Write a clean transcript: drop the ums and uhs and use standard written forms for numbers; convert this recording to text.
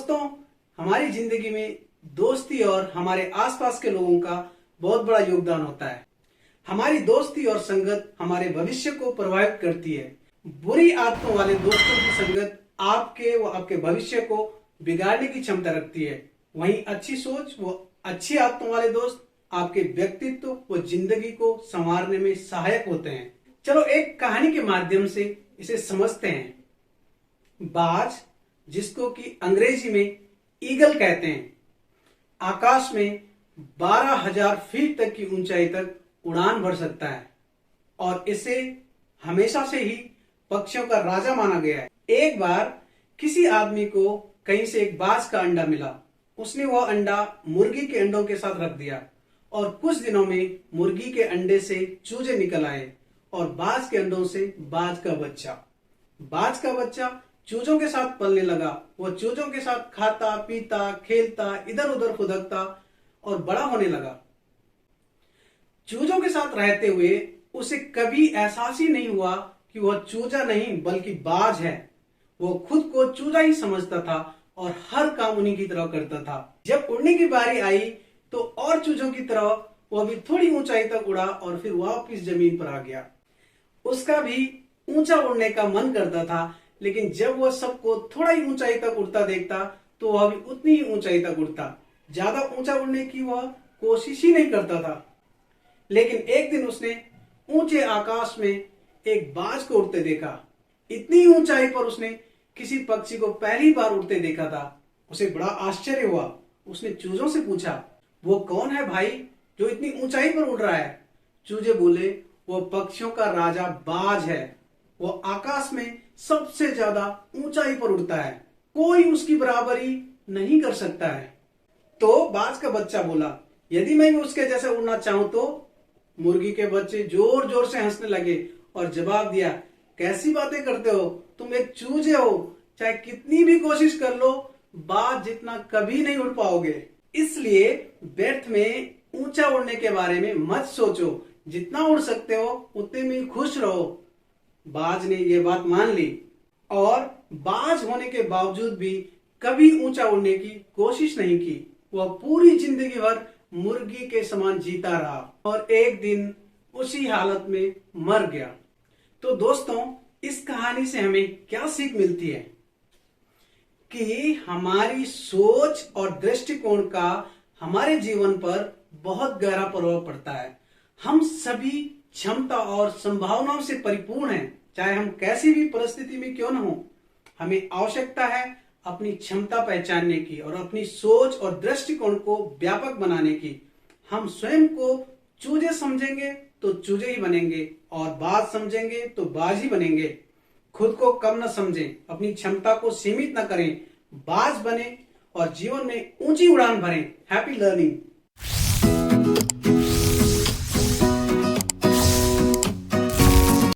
दोस्तों, हमारी जिंदगी में दोस्ती और हमारे आसपास के लोगों का बहुत बड़ा योगदान होता है। हमारी दोस्ती और संगत हमारे भविष्य को प्रभावित करती है। बुरी आदतों वाले दोस्तों की संगत आपके व आपके भविष्य को बिगाड़ने की क्षमता रखती है। वहीं अच्छी सोच व अच्छी आदतों वाले दोस्त आपके व्यक्तित्व व जिंदगी को संवारने में सहायक होते हैं। चलो एक कहानी के माध्यम से इसे समझते हैं। बाज, जिसको कि अंग्रेजी में ईगल कहते हैं, आकाश में 12,000 फीट तक की ऊंचाई तक उड़ान भर सकता है और इसे हमेशा से ही पक्षियों का राजा माना गया है। एक बार किसी आदमी को कहीं से एक बाज का अंडा मिला। उसने वह अंडा मुर्गी के अंडों के साथ रख दिया और कुछ दिनों में मुर्गी के अंडे से चूजे निकल आए और बाज के अंडों से बाज का बच्चा चूजों के साथ पलने लगा। वह चूजों के साथ खाता पीता खेलता इधर उधर फुदकता और बड़ा होने लगा। चूजों के साथ रहते हुए उसे कभी एहसास ही नहीं हुआ कि वह चूजा नहीं बल्कि बाज है। वो खुद को चूजा ही समझता था और हर काम उन्हीं की तरह करता था। जब उड़ने की बारी आई तो और चूजों की तरह वह भी थोड़ी ऊंचाई तक उड़ा और फिर वापस जमीन पर आ गया। उसका भी ऊंचा उड़ने का मन करता था, लेकिन जब वह सबको थोड़ा ही ऊंचाई तक उड़ता देखता तो वह भी उतनी ही ऊंचाई तक उड़ता। ज्यादा ऊंचा उड़ने की वह कोशिश ही नहीं करता था। लेकिन एक दिन उसने ऊंचे आकाश में एक बाज को उड़ते देखा। इतनी ऊंचाई पर उसने किसी पक्षी को पहली बार उड़ते देखा था। उसे बड़ा आश्चर्य हुआ। उसने चूजों से पूछा, वो कौन है भाई जो इतनी ऊंचाई पर उड़ रहा है? चूजे बोले, वो पक्षियों का राजा बाज है। वो आकाश में सबसे ज्यादा ऊंचाई पर उड़ता है, कोई उसकी बराबरी नहीं कर सकता है। तो बाज का बच्चा बोला, यदि मैं भी उसके जैसे उड़ना चाहूं तो? मुर्गी के बच्चे जोर जोर से हंसने लगे और जवाब दिया, कैसी बातें करते हो, तुम एक चूजे हो, चाहे कितनी भी कोशिश कर लो बाज जितना कभी नहीं उड़ पाओगे। इसलिए व्यर्थ में ऊंचा उड़ने के बारे में मत सोचो, जितना उड़ सकते हो उतने में खुश रहो। बाज ने यह बात मान ली और बाज होने के बावजूद भी कभी ऊंचा उड़ने की कोशिश नहीं की। वह पूरी जिंदगी भर मुर्गी के समान जीता रहा और एक दिन उसी हालत में मर गया। तो दोस्तों, इस कहानी से हमें क्या सीख मिलती है कि हमारी सोच और दृष्टिकोण का हमारे जीवन पर बहुत गहरा प्रभाव पड़ता है। हम सभी क्षमता और संभावनाओं से परिपूर्ण हैं, चाहे हम कैसी भी परिस्थिति में क्यों न हो। हमें आवश्यकता है अपनी क्षमता पहचानने की और अपनी सोच और दृष्टिकोण को व्यापक बनाने की। हम स्वयं को चूजे समझेंगे तो चूजे ही बनेंगे और बाज समझेंगे तो बाज ही बनेंगे। खुद को कम न समझें, अपनी क्षमता को सीमित न करें, बाज बने और जीवन में ऊंची उड़ान भरें। Happy learning.